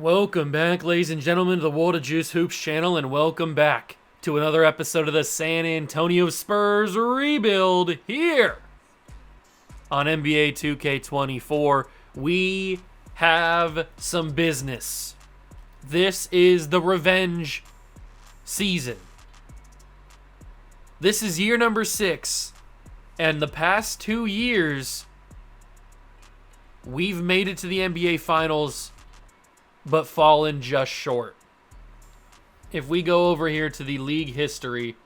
Welcome back, ladies and gentlemen, to the World of Juice Hoops channel, and welcome back to another episode of the San Antonio Spurs rebuild here on NBA 2K24. We have some business. This is the revenge season. This is year number 6, and the past 2 years, we've made it to the NBA Finals but fallen just short. If we go over here to the league history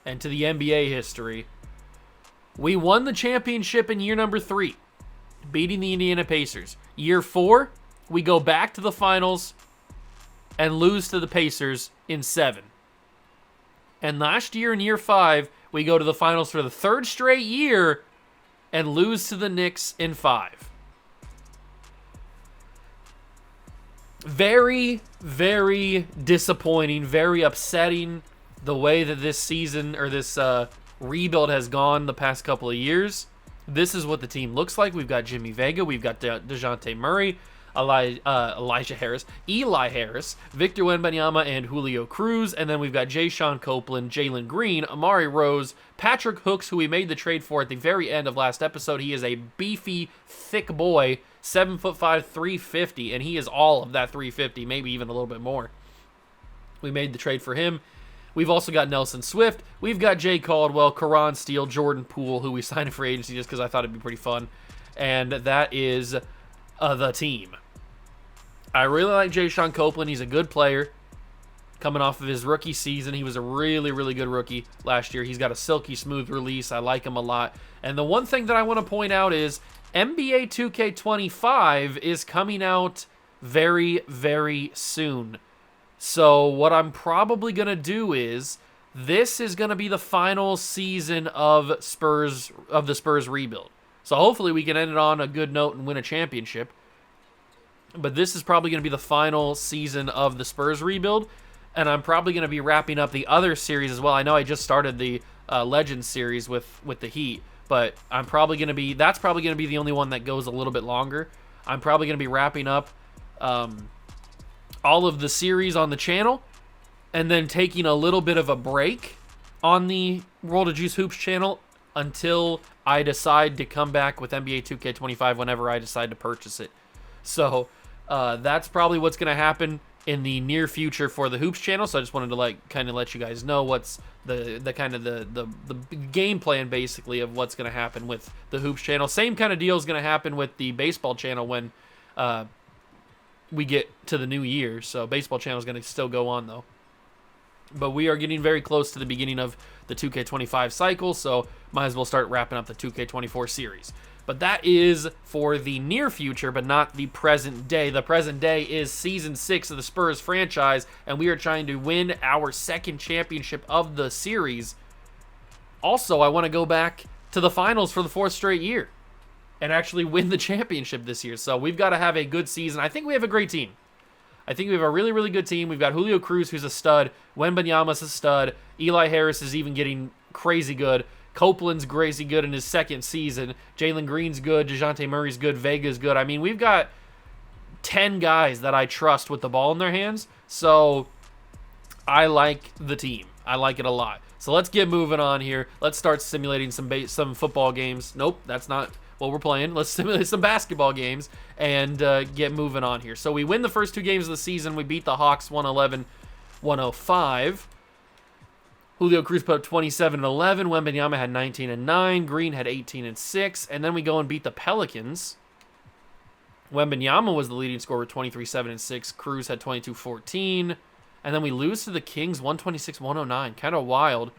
and to the NBA history, we won the championship in year number 3, beating the Indiana Pacers. Year 4, we go back to the finals and lose to the Pacers in 7. And last year in year 5, we go to the finals for the 3rd straight year and lose to the Knicks in 5. Very, very disappointing, very upsetting the way that this season or this rebuild has gone the past couple of years. This is what the team looks like. We've got Jimmy Vega, we've got DeJounte Murray, Eli Harris, Victor Wembanyama, and Julio Cruz. And then we've got Jay-Sean Copeland, Jalen Green, Amari Rose, Patrick Hooks, who we made the trade for at the very end of last episode. He is a beefy, thick boy, 7'5", 350, and he is all of that 350, maybe even a little bit more. We made the trade for him. We've also got Nelson Swift. We've got Jay Caldwell, Karan Steele, Jordan Poole, who we signed for agency just because I thought it'd be pretty fun. And that is the team. I really like Jay-Sean Copeland. He's a good player. Coming off of his rookie season, he was a really, really good rookie last year. He's got a silky smooth release. I like him a lot. And the one thing that I want to point out is NBA 2K25 is coming out very, very soon. So what I'm probably going to do is, this is going to be the final season of the Spurs rebuild. So hopefully we can end it on a good note and win a championship. But this is probably going to be the final season of the Spurs rebuild. And I'm probably going to be wrapping up the other series as well. I know I just started the Legends series with the Heat. But that's probably going to be the only one that goes a little bit longer. I'm probably going to be wrapping up all of the series on the channel and then taking a little bit of a break on the World of Juice Hoops channel until I decide to come back with NBA 2K25 whenever I decide to purchase it. So that's probably what's going to happen in the near future for the Hoops channel. So I just wanted to kind of let you guys know what's the game plan basically of what's going to happen with the Hoops channel. Same kind of deal is going to happen with the baseball channel when we get to the new year. So baseball channel is going to still go on though. But we are getting very close to the beginning of the 2K25 cycle, so might as well start wrapping up the 2K24 series. But that is for the near future, but not the present day. The present day is Season 6 of the Spurs franchise, and we are trying to win our 2nd championship of the series. Also, I want to go back to the finals for the 4th straight year and actually win the championship this year. So we've got to have a good season. I think we have a great team. I think we have a really, really good team. We've got Julio Cruz, who's a stud. Wembanyama's a stud. Eli Harris is even getting crazy good. Copeland's crazy good in his 2nd season. Jalen Green's good. DeJounte Murray's good. Vega's good. I mean, we've got 10 guys that I trust with the ball in their hands. So I like the team. I like it a lot. So let's get moving on here. Let's start simulating some football games. Nope, that's not what we're playing. Let's simulate some basketball games and get moving on here. So we win the first 2 games of the season. We beat the Hawks 111-105. Julio Cruz put up 27 and 11. Wembanyama had 19 and 9. Green had 18 and 6. And then we go and beat the Pelicans. Wembanyama was the leading scorer with 23, 7 and 6. Cruz had 22, 14. And then we lose to the Kings 126-109. Kind of wild.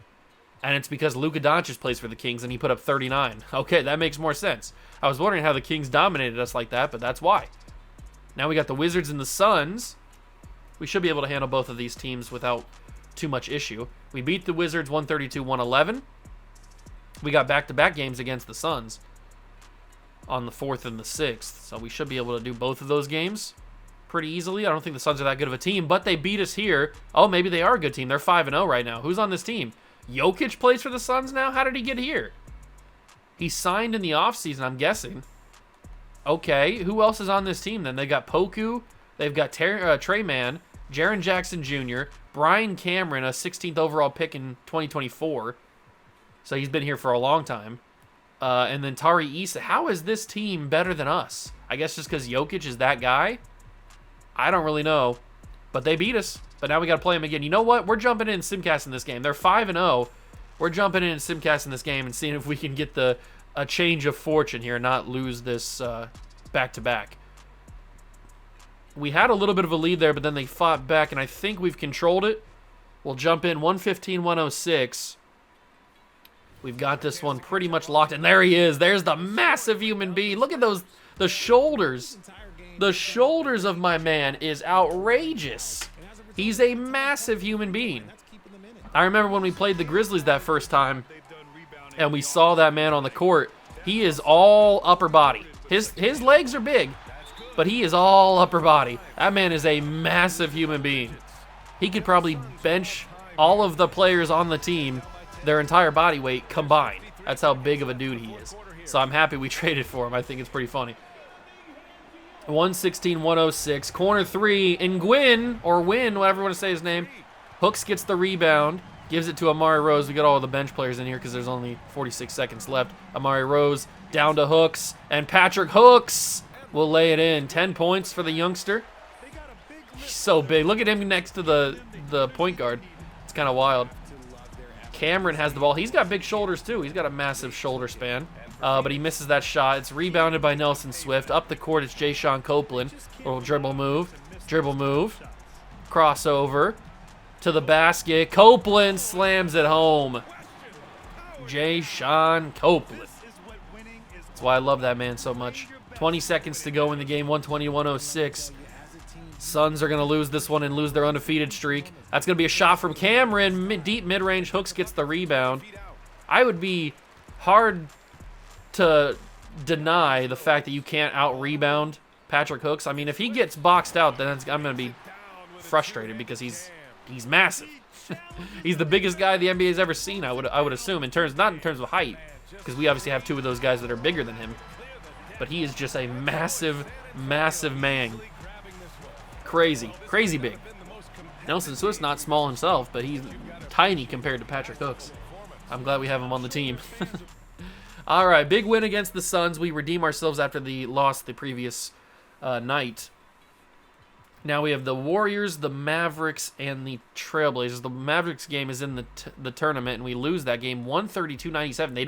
And it's because Luka Doncic plays for the Kings and he put up 39. Okay, that makes more sense. I was wondering how the Kings dominated us like that, but that's why. Now we got the Wizards and the Suns. We should be able to handle both of these teams without too much issue. We beat the Wizards 132-111. We got back-to-back games against the Suns on the 4th and the 6th, so we should be able to do both of those games pretty easily. I don't think the Suns are that good of a team, but they beat us here. Oh, maybe they are a good team. They're 5-0 right now. Who's on this team? Jokic plays for the Suns now? How did he get here? He signed in the offseason, I'm guessing. Okay, who else is on this team then? They got Poku, they've got Trey Mann, Jaren Jackson Jr., Brian Cameron, a 16th overall pick in 2024. So he's been here for a long time. And then Tari Issa. How is this team better than us? I guess just because Jokic is that guy? I don't really know. But they beat us. But now we got to play them again. You know what? We're jumping in and simcasting this game. They're 5-0. We're jumping in and simcasting this game and seeing if we can get a change of fortune here and not lose this back-to-back. We had a little bit of a lead there, but then they fought back, and I think we've controlled it. We'll jump in 115-106. We've got this one pretty much locked, and there he is. There's the massive human being. Look at the shoulders. The shoulders of my man is outrageous. He's a massive human being. I remember when we played the Grizzlies that first time, and we saw that man on the court. He is all upper body. His legs are big, but he is all upper body. That man is a massive human being. He could probably bench all of the players on the team, their entire body weight combined. That's how big of a dude he is. So I'm happy we traded for him. I think it's pretty funny. 116-106. Corner three. Nguyen, or Win, whatever you want to say his name. Hooks gets the rebound. Gives it to Amari Rose. We got all the bench players in here because there's only 46 seconds left. Amari Rose down to Hooks. And Patrick Hooks will lay it in. 10 points for the youngster. He's so big. Look at him next to the point guard. It's kind of wild. Cameron has the ball. He's got big shoulders, too. He's got a massive shoulder span. But he misses that shot. It's rebounded by Nelson Swift. Up the court, it's Jay-Sean Copeland. Little dribble move. Dribble move. Crossover. To the basket. Copeland slams it home. Jay-Sean Copeland. That's why I love that man so much. 20 seconds to go in the game. 120-106. Suns are going to lose this one and lose their undefeated streak. That's going to be a shot from Cameron. Deep mid-range. Hooks gets the rebound. I would be hard to deny the fact that you can't out-rebound Patrick Hooks. I mean, if he gets boxed out, then I'm going to be frustrated because he's massive. He's the biggest guy the NBA's ever seen, I would assume, not in terms of height, because we obviously have two of those guys that are bigger than him. But he is just a massive, massive man. Crazy big. Nelson Swift's not small himself, but he's tiny compared to Patrick Hooks. I'm glad we have him on the team. All right, big win against the Suns. We redeem ourselves after the loss the previous night. Now we have the Warriors, the Mavericks, and the Trailblazers. The Mavericks game is in the tournament, and we lose that game 132-97. They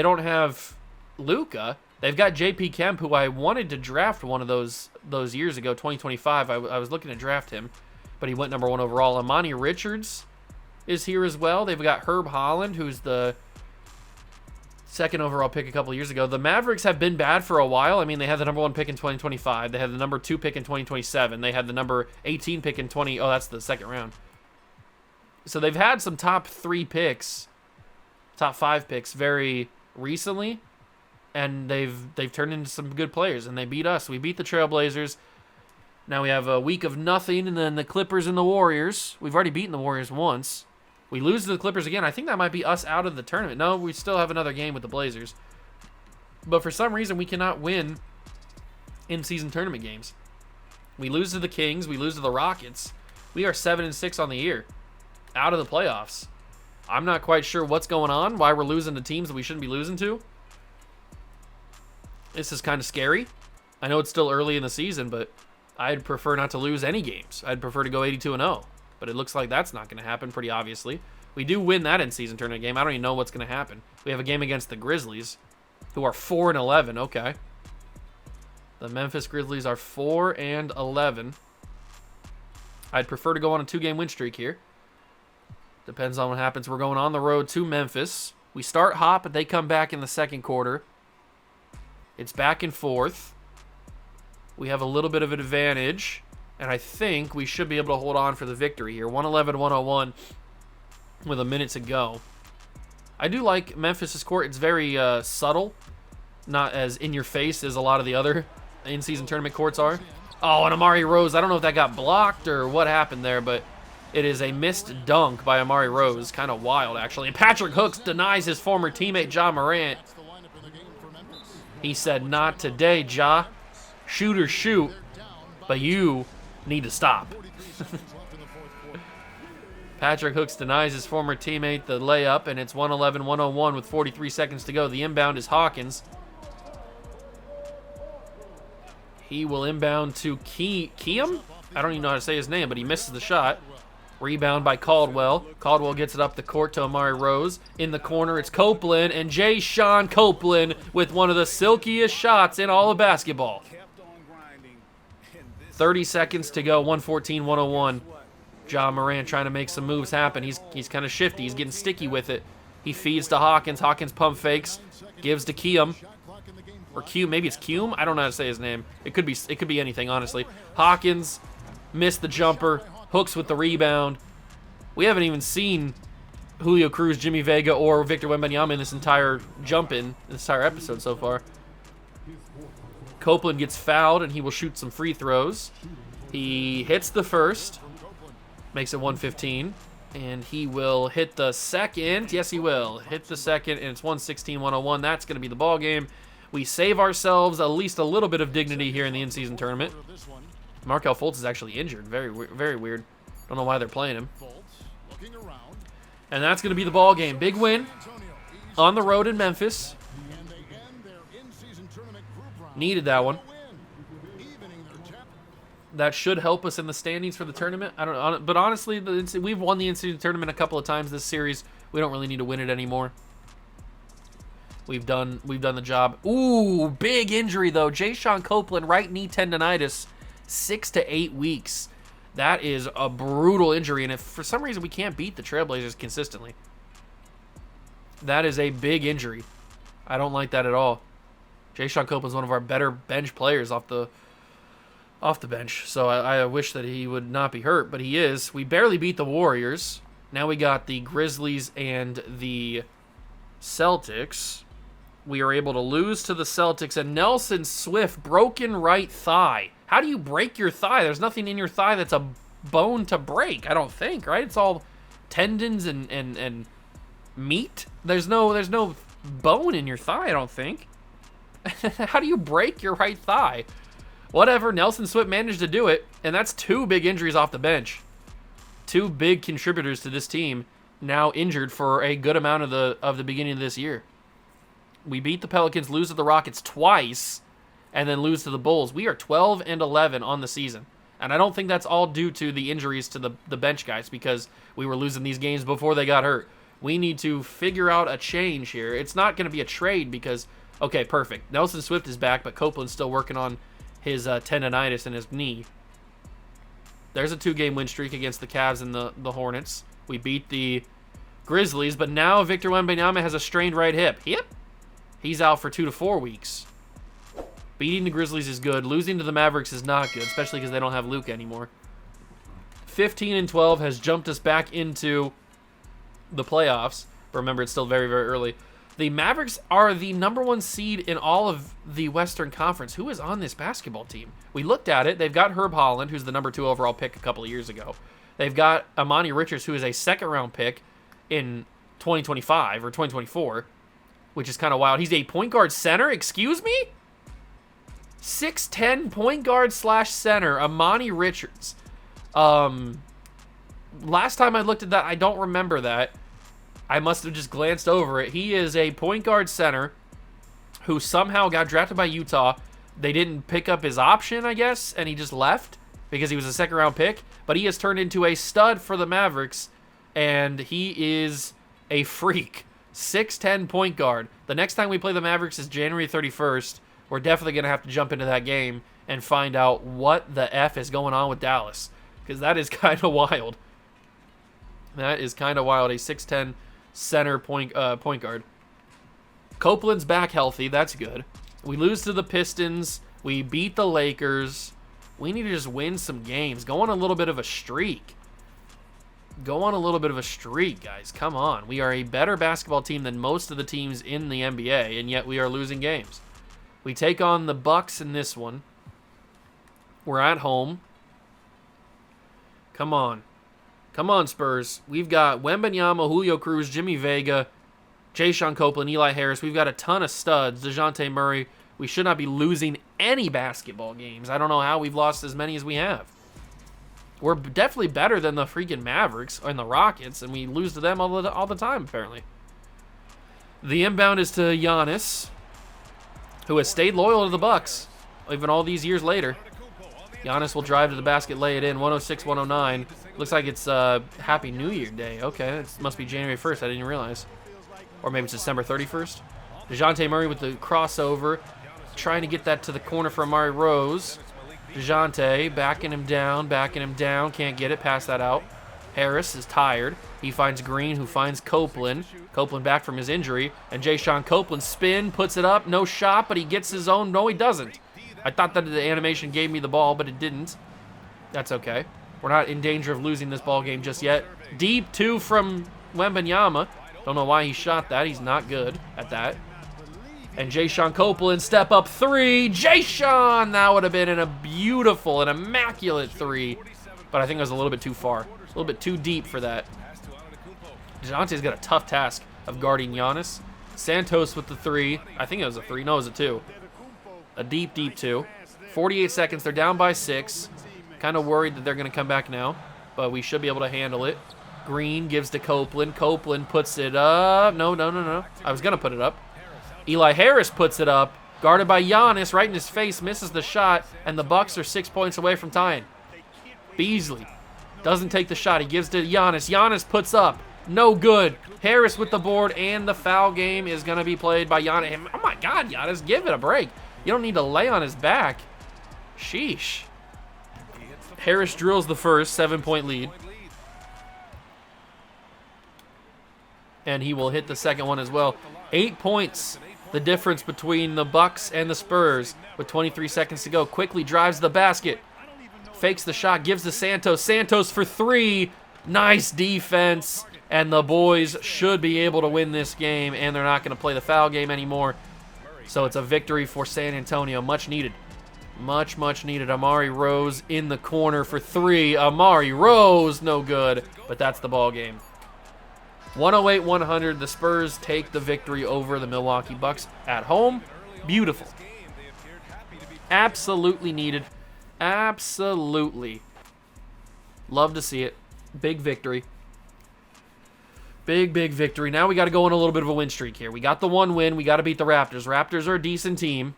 don't have Luka. They've got J.P. Kemp, who I wanted to draft one of those years ago, 2025. I was looking to draft him, but he went number 1 overall. Amani Richards is here as well. They've got Herb Holland, who's the 2nd overall pick a couple years ago. The Mavericks have been bad for a while. I mean, they had the number 1 pick in 2025. They had the number 2 pick in 2027. They had the number 18 pick in that's the second round. So they've had some top 3 picks, top 5 picks very recently, and they've turned into some good players, and they beat us. We beat the Trailblazers. Now we have a week of nothing, and then the Clippers and the Warriors. We've already beaten the Warriors once. We lose to the Clippers again. I think that might be us out of the tournament. No, we still have another game with the Blazers. But for some reason, we cannot win in-season tournament games. We lose to the Kings. We lose to the Rockets. We are 7-6 on the year. Out of the playoffs. I'm not quite sure what's going on, why we're losing to teams that we shouldn't be losing to. This is kind of scary. I know it's still early in the season, but I'd prefer not to lose any games. I'd prefer to go 82-0. But it looks like that's not going to happen, pretty obviously. We do win that in-season tournament game. I don't even know what's going to happen. We have a game against the Grizzlies, who are 4-11. Okay. The Memphis Grizzlies are 4-11. I'd prefer to go on a 2-game win streak here. Depends on what happens. We're going on the road to Memphis. We start hot, but they come back in the second quarter. It's back and forth. We have a little bit of an advantage. And I think we should be able to hold on for the victory here. 111-101 with a minute to go. I do like Memphis' court. It's very subtle. Not as in-your-face as a lot of the other in-season tournament courts are. Oh, and Amari Rose. I don't know if that got blocked or what happened there, but it is a missed dunk by Amari Rose. Kind of wild, actually. And Patrick Hooks denies his former teammate, John Morant. He said, not today, Ja. Shoot or shoot, but you need to stop. Patrick Hooks denies his former teammate the layup, and it's 111-101 with 43 seconds to go. The inbound is Hawkins. He will inbound to Keem? I don't even know how to say his name, but he misses the shot. Rebound by Caldwell. Caldwell gets it up the court to Amari Rose. In the corner, it's Copeland, and Jay-Sean Copeland with one of the silkiest shots in all of basketball. 30 seconds to go, 114-101. Ja Morant trying to make some moves happen. He's kind of shifty. He's getting sticky with it. He feeds to Hawkins. Hawkins pump fakes. Gives to Keem. Or Q, maybe it's Cume. I don't know how to say his name. It could be anything, honestly. Hawkins missed the jumper. Hooks with the rebound. We haven't even seen Julio Cruz, Jimmy Vega, or Victor Wembanyama in this entire this entire episode so far. Copeland gets fouled, and he will shoot some free throws. He hits the first. Makes it 115. And he will hit the second. Yes, he will. Hit the second, and it's 116-101. That's going to be the ball game. We save ourselves at least a little bit of dignity here in the in-season tournament. Markelle Fultz is actually injured. Very, very weird. Don't know why they're playing him. And that's going to be the ball game. Big win on the road in Memphis. Needed that one. That should help us in the standings for the tournament. I don't know, but honestly, we've won the in-season tournament a couple of times this series. We don't really need to win it anymore. We've done the job. Ooh, big injury though. Jay-Sean Copeland, right knee tendonitis, 6 to 8 weeks. That is a brutal injury, and if for some reason we can't beat the Trailblazers consistently, that is a big injury. I don't like that at all. Jay-Sean Copeland's one of our better bench players off the bench, so I wish that he would not be hurt, but he is. We barely beat the Warriors. Now we got the Grizzlies and the Celtics. We are able to lose to the Celtics, and Nelson Swift, broken right thigh. How do you break your thigh? There's nothing in your thigh that's a bone to break, I don't think, right? It's all tendons and meat. There's no bone in your thigh, I don't think. How do you break your right thigh? Whatever, Nelson Swift managed to do it, and that's 2 big injuries off the bench. 2 big contributors to this team now injured for a good amount of the beginning of this year. We beat the Pelicans, lose to the Rockets twice, and then lose to the Bulls. We are 12-11 on the season, and I don't think that's all due to the injuries to the bench guys because we were losing these games before they got hurt. We need to figure out a change here. It's not going to be a trade because, okay, perfect. Nelson Swift is back, but Copeland's still working on his tendonitis in his knee. There's a 2-game win streak against the Cavs and the Hornets. We beat the Grizzlies, but now Victor Wembanyama has a strained right hip. Yep. He's out for 2 to 4 weeks. Beating the Grizzlies is good. Losing to the Mavericks is not good, especially because they don't have Luke anymore. 15-12 has jumped us back into the playoffs. Remember, it's still very, very early. The Mavericks are the number 1 seed in all of the Western Conference. Who is on this basketball team? We looked at it. They've got Herb Holland, who's the number 2 overall pick a couple of years ago. They've got Amani Richards, who is a second-round pick in 2025 or 2024, which is kind of wild. He's a point guard center. Excuse me? 6'10 point guard / center, Amani Richards. Last time I looked at that, I don't remember that. I must have just glanced over it. He is a point guard center who somehow got drafted by Utah. They didn't pick up his option, I guess, and he just left because he was a second-round pick. But he has turned into a stud for the Mavericks, and he is a freak. 6'10 point guard. The next time we play the Mavericks is January 31st. We're definitely going to have to jump into that game and find out what the F is going on with Dallas, because that is kind of wild. That is kind of wild. A 6'10 center point guard. Copeland's back healthy. That's good. We lose to the Pistons. We beat the Lakers. We need to just win some games. Go on a little bit of a streak. Guys. Come on. We are a better basketball team than most of the teams in the NBA, and yet we are losing games. We take on the Bucks in this one. We're at home. Come on. Come on, Spurs. We've got Wembanyama, Julio Cruz, Jimmy Vega, Jay-Sean Copeland, Eli Harris. We've got a ton of studs. DeJounte Murray. We should not be losing any basketball games. I don't know how we've lost as many as we have. We're definitely better than the freaking Mavericks and the Rockets, and we lose to them all the time, apparently. The inbound is to Giannis, who has stayed loyal to the Bucks, even all these years later. Giannis will drive to the basket, lay it in, 106-109. Looks like it's Happy New Year Day. Okay, it must be January 1st. I didn't realize. Or maybe it's December 31st. DeJounte Murray with the crossover, trying to get that to the corner for Amari Rose. DeJounte backing him down, can't get it, pass that out. Harris is tired. He finds Green, who finds Copeland. Copeland back from his injury, and Jay-Sean Copeland spin, puts it up, no shot, but he gets his own. No, he doesn't. I thought that the animation gave me the ball, but it didn't. That's okay. We're not in danger of losing this ball game just yet. Deep two from Wembanyama. Don't know why he shot that. He's not good at that. And Jay-Sean Copeland, step up three. Jay-Sean! That would have been a beautiful and immaculate three. But I think it was a little bit too far. A little bit too deep for that. DeJounte's got a tough task of guarding Giannis. Santos with the three. I think it was a three. No, it was a two. A deep, deep two. 48 seconds. They're down by 6. Kind of worried that they're going to come back now. But we should be able to handle it. Green gives to Copeland. Copeland puts it up. No. I was going to put it up. Eli Harris puts it up, guarded by Giannis, right in his face, misses the shot, and the Bucks are 6 points away from tying. Beasley doesn't take the shot. He gives to Giannis. Giannis puts up. No good. Harris with the board, and the foul game is going to be played by Giannis. Oh, my God, Giannis, give it a break. You don't need to lay on his back. Sheesh. Harris drills the first, 7-point lead. And he will hit the second one as well. 8 points. The difference between the Bucks and the Spurs with 23 seconds to go. Quickly drives the basket. Fakes the shot. Gives to Santos. Santos for three. Nice defense. And the boys should be able to win this game. And they're not going to play the foul game anymore. So it's a victory for San Antonio. Much needed. Much, much needed. Amari Rose in the corner for three. Amari Rose. No good. But that's the ball game. 108-100, the Spurs take the victory over the Milwaukee Bucks at home. Beautiful. Absolutely needed. Absolutely. Love to see it. Big victory. Big, big victory. Now we got to go on a little bit of a win streak here. We got the one win. We got to beat the Raptors. Raptors are a decent team,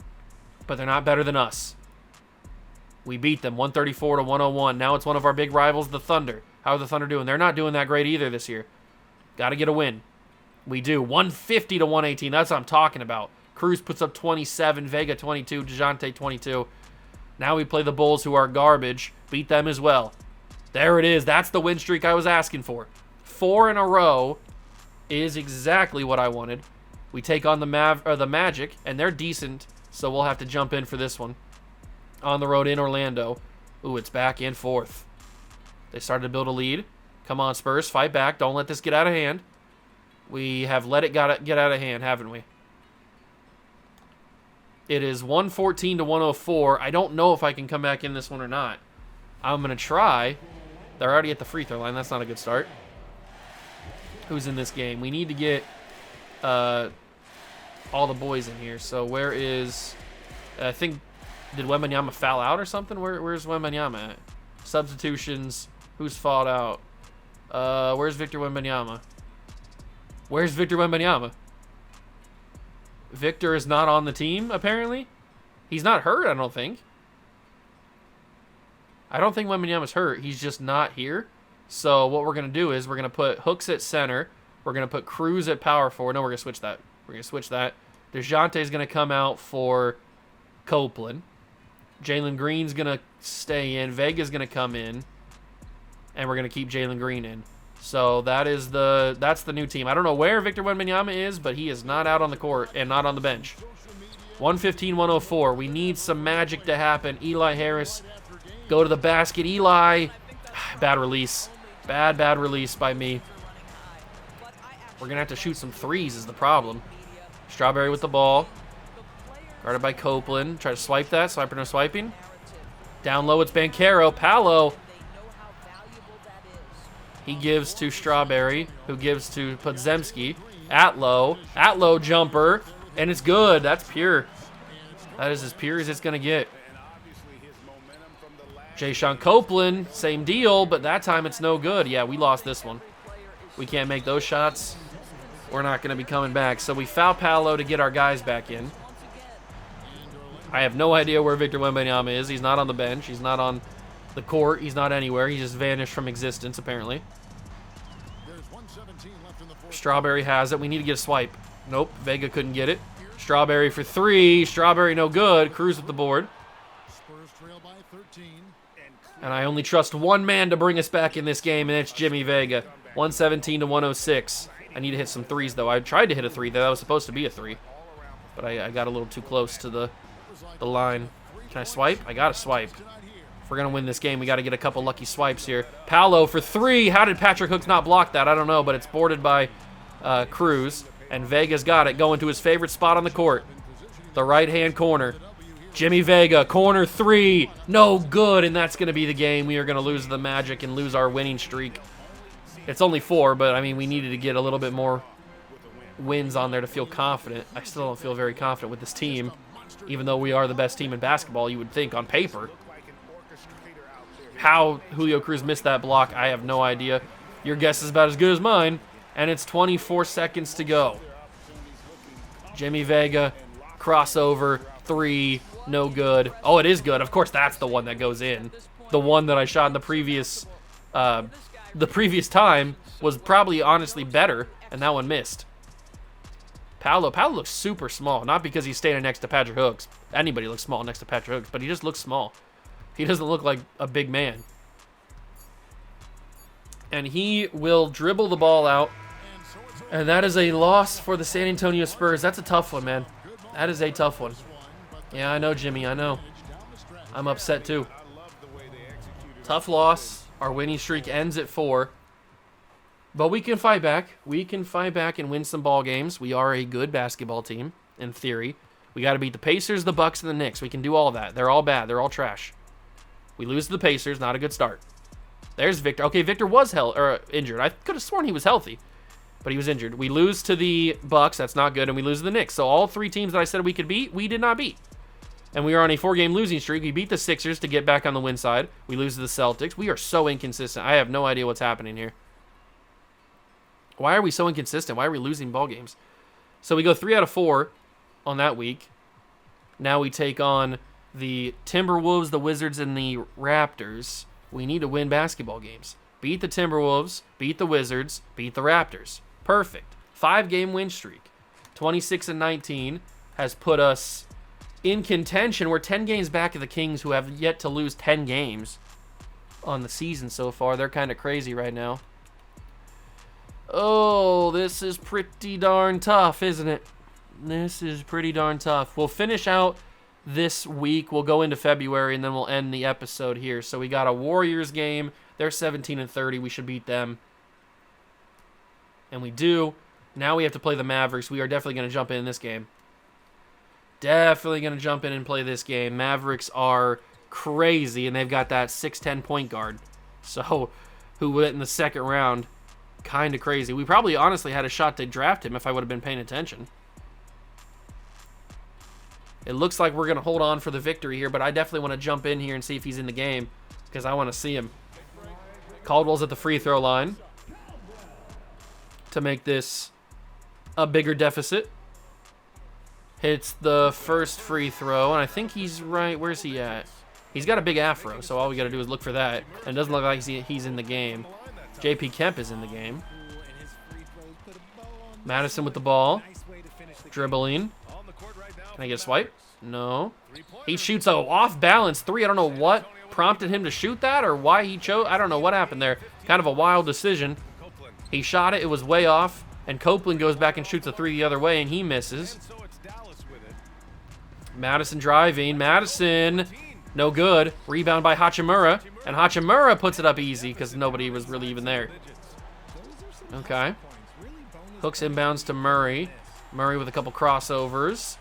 but they're not better than us. We beat them 134-101. Now it's one of our big rivals, the Thunder. How are the Thunder doing? They're not doing that great either this year. Got to get a win. We do. 150-118. That's what I'm talking about. Cruz puts up 27. Vega 22. DeJounte 22. Now we play the Bulls, who are garbage. Beat them as well. There it is. That's the win streak I was asking for. 4 in a row is exactly what I wanted. We take on the Magic, and they're decent, so we'll have to jump in for this one. On the road in Orlando. Ooh, it's back and forth. They started to build a lead. Come on, Spurs, fight back. Don't let this get out of hand. We have let it get out of hand, haven't we? It is 114-104. I don't know if I can come back in this one or not. I'm going to try. They're already at the free throw line. That's not a good start. Who's in this game? We need to get all the boys in here. So where is... I think... Did Wembanyama foul out or something? Where's Wembanyama at? Substitutions. Who's fouled out? Where's Victor Wembanyama? Where's Victor Wembanyama? Victor is not on the team, apparently. He's not hurt, I don't think. I don't think Wembanyama's hurt. He's just not here. So what we're going to do is we're going to put Hooks at center. We're going to put Cruz at power forward. No, we're going to switch that. We're going to switch that. DeJounte's going to come out for Copeland. Jalen Green's going to stay in. Vega's going to come in. And we're going to keep Jalen Green in. So that's the new team. I don't know where Victor Wembanyama is, but he is not out on the court and not on the bench. 115-104. We need some magic to happen. Eli Harris, go to the basket. Eli, bad release. Bad release by me. We're going to have to shoot some threes is the problem. Strawberry with the ball. Guarded by Copeland. Try to swipe that. Swiper no swiping. Down low, it's Banchero. Paolo. He gives to Strawberry, who gives to Podzemski. At low jumper, and it's good. That's pure. That is as pure as it's going to get. Jay-Sean Copeland, same deal, but that time it's no good. Yeah, we lost this one. We can't make those shots. We're not going to be coming back. So we foul Paolo to get our guys back in. I have no idea where Victor Wembanyama is. He's not on the bench. He's not on the court. He's not anywhere. He just vanished from existence, apparently. Strawberry has it. We need to get a swipe. Nope, Vega couldn't get it. Strawberry for three. Strawberry no good. Cruz with the board. And I only trust one man to bring us back in this game, and it's Jimmy Vega. 117 to 106. I need to hit some threes, though. I tried to hit a three. That was supposed to be a three. But I got a little too close to the line. Can I swipe? I got to swipe. If we're going to win this game, we got to get a couple lucky swipes here. Paolo for three. How did Patrick Hooks not block that? I don't know, but it's boarded by Cruz. And Vega's got it, going to his favorite spot on the court. The right-hand corner. Jimmy Vega, corner three. No good, and that's going to be the game. We are going to lose the Magic and lose our winning streak. It's only 4, but, I mean, we needed to get a little bit more wins on there to feel confident. I still don't feel very confident with this team, even though we are the best team in basketball, you would think, on paper. How Julio Cruz missed that block, I have no idea. Your guess is about as good as mine, and it's 24 seconds to go. Jimmy Vega, crossover, three, no good. Oh, it is good. Of course, that's the one that goes in. The one that I shot in the previous time was probably honestly better, and that one missed. Paolo looks super small, not because he's standing next to Patrick Hooks. Anybody looks small next to Patrick Hooks, but he just looks small. He doesn't look like a big man. And he will dribble the ball out, and that is a loss for the San Antonio Spurs. That's a tough one, man. That is a tough one. Yeah, I know, Jimmy, I know. I'm upset, too. Tough loss. Our winning streak ends at 4. But we can fight back. We can fight back and win some ball games. We are a good basketball team, in theory. We got to beat the Pacers, the Bucks, and the Knicks. We can do all that. They're all bad. They're all trash. We lose to the Pacers. Not a good start. There's Victor. Okay, Victor was injured. I could have sworn he was healthy, but he was injured. We lose to the Bucks. That's not good. And we lose to the Knicks. So all 3 teams that I said we could beat, we did not beat. And we are on a 4-game losing streak. We beat the Sixers to get back on the win side. We lose to the Celtics. We are so inconsistent. I have no idea what's happening here. Why are we so inconsistent? Why are we losing ball games? So we go 3 out of 4 on that week. Now we take on the Timberwolves, the Wizards, and the Raptors. We need to win basketball games. Beat the Timberwolves, beat the Wizards, beat the Raptors. Perfect. 5-game win streak. 26-19 has put us in contention. We're 10 games back of the Kings, who have yet to lose 10 games on the season so far. They're kind of crazy right now. Oh, this is pretty darn tough, isn't it? This is pretty darn tough. We'll finish out this week. We'll go into February, and then we'll end the episode here. So we got a Warriors game. They're 17-30. We should beat them. And we do. Now we have to play the Mavericks. We are definitely going to jump in this game. Definitely going to jump in and play this game. Mavericks are crazy, and they've got that 6'10" point guard. So, who went in the second round. Kind of crazy. We probably honestly had a shot to draft him if I would have been paying attention. It looks like we're going to hold on for the victory here, but I definitely want to jump in here and see if he's in the game because I want to see him. Caldwell's at the free throw line to make this a bigger deficit. Hits the first free throw, and I think he's right. Where's he at? He's got a big afro, so all we got to do is look for that. And it doesn't look like he's in the game. J.P. Kemp is in the game. Madison with the ball. Dribbling. Can I get a swipe? No. He shoots a off-balance 3. I don't know what prompted him to shoot that or why he chose. I don't know what happened there. Kind of a wild decision. He shot it. It was way off. And Copeland goes back and shoots a 3 the other way, and he misses. Madison driving. Madison, no good. Rebound by Hachimura. And Hachimura puts it up easy because nobody was really even there. Okay. Hooks inbounds to Murray. Murray with a couple crossovers.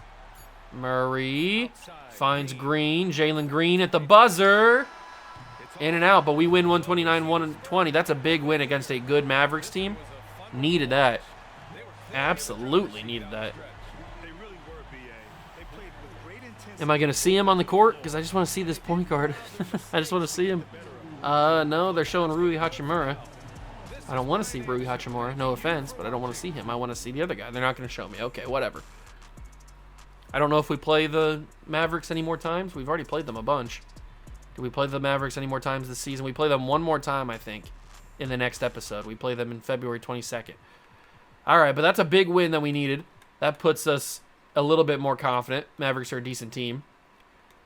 Murray finds Green. Jalen Green at the buzzer. In and out, but we win 129-120. That's a big win against a good Mavericks team. Needed that. Absolutely needed that. Am I going to see him on the court? Because I just want to see this point guard. I just want to see him. No, they're showing Rui Hachimura. I don't want to see Rui Hachimura. No offense, but I don't want to see him. I want to see the other guy. They're not going to show me. Okay, whatever. I don't know if we play the Mavericks any more times. We've already played them a bunch. Do we play the Mavericks any more times this season? We play them one more time, I think, in the next episode. We play them in February 22nd. All right, but that's a big win that we needed. That puts us a little bit more confident. Mavericks are a decent team.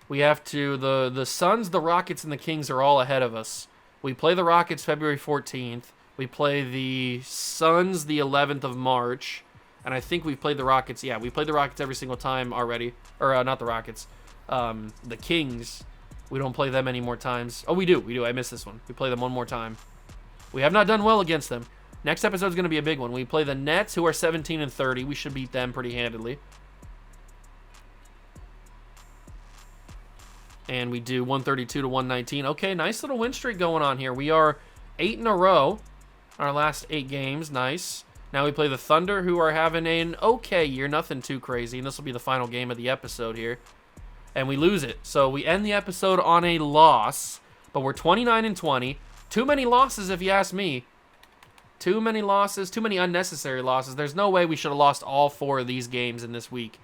We have to, the Suns, the Rockets, and the Kings are all ahead of us. We play the Rockets February 14th. We play the Suns the 11th of March. And I think we've played the Rockets. Yeah, we played the Rockets every single time already. Or not the Rockets. The Kings. We don't play them any more times. Oh, we do. I missed this one. We play them one more time. We have not done well against them. Next episode is going to be a big one. We play the Nets, who are 17-30. We should beat them pretty handedly. And we do 132 to 119. Okay, nice little win streak going on here. We are 8 in a row. Our last 8 games. Nice. Now we play the Thunder, who are having an okay year. Nothing too crazy. And this will be the final game of the episode here. And we lose it. So we end the episode on a loss. But we're 29-20. Too many losses, if you ask me. Too many losses. Too many unnecessary losses. There's no way we should have lost all 4 of these games in this week.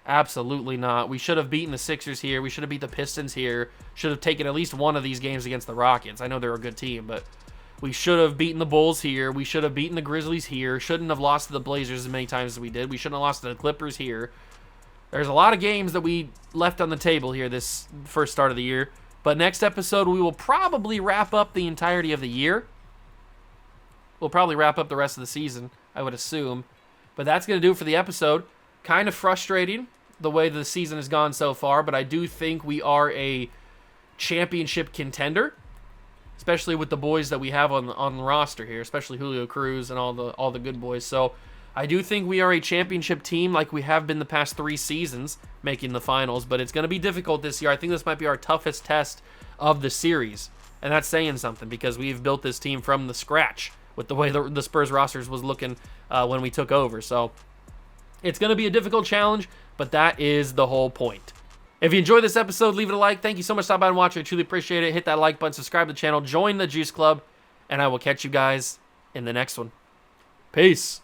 Absolutely not. We should have beaten the Sixers here. We should have beat the Pistons here. Should have taken at least one of these games against the Rockets. I know they're a good team, but we should have beaten the Bulls here. We should have beaten the Grizzlies here. Shouldn't have lost to the Blazers as many times as we did. We shouldn't have lost to the Clippers here. There's a lot of games that we left on the table here this first start of the year. But next episode, we will probably wrap up the entirety of the year. We'll probably wrap up the rest of the season, I would assume. But that's going to do it for the episode. Kind of frustrating the way the season has gone so far, but I do think we are a championship contender, especially with the boys that we have on the roster here, especially Julio Cruz and all the good boys. So I do think we are a championship team like we have been the past 3 seasons, making the finals, but it's going to be difficult this year. I think this might be our toughest test of the series, and that's saying something because we've built this team from the scratch with the way the Spurs rosters was looking when we took over. So it's going to be a difficult challenge, but that is the whole point. If you enjoyed this episode, leave it a like. Thank you so much for stopping by and watching. I truly appreciate it. Hit that like button, subscribe to the channel, join the Juice Club, and I will catch you guys in the next one. Peace.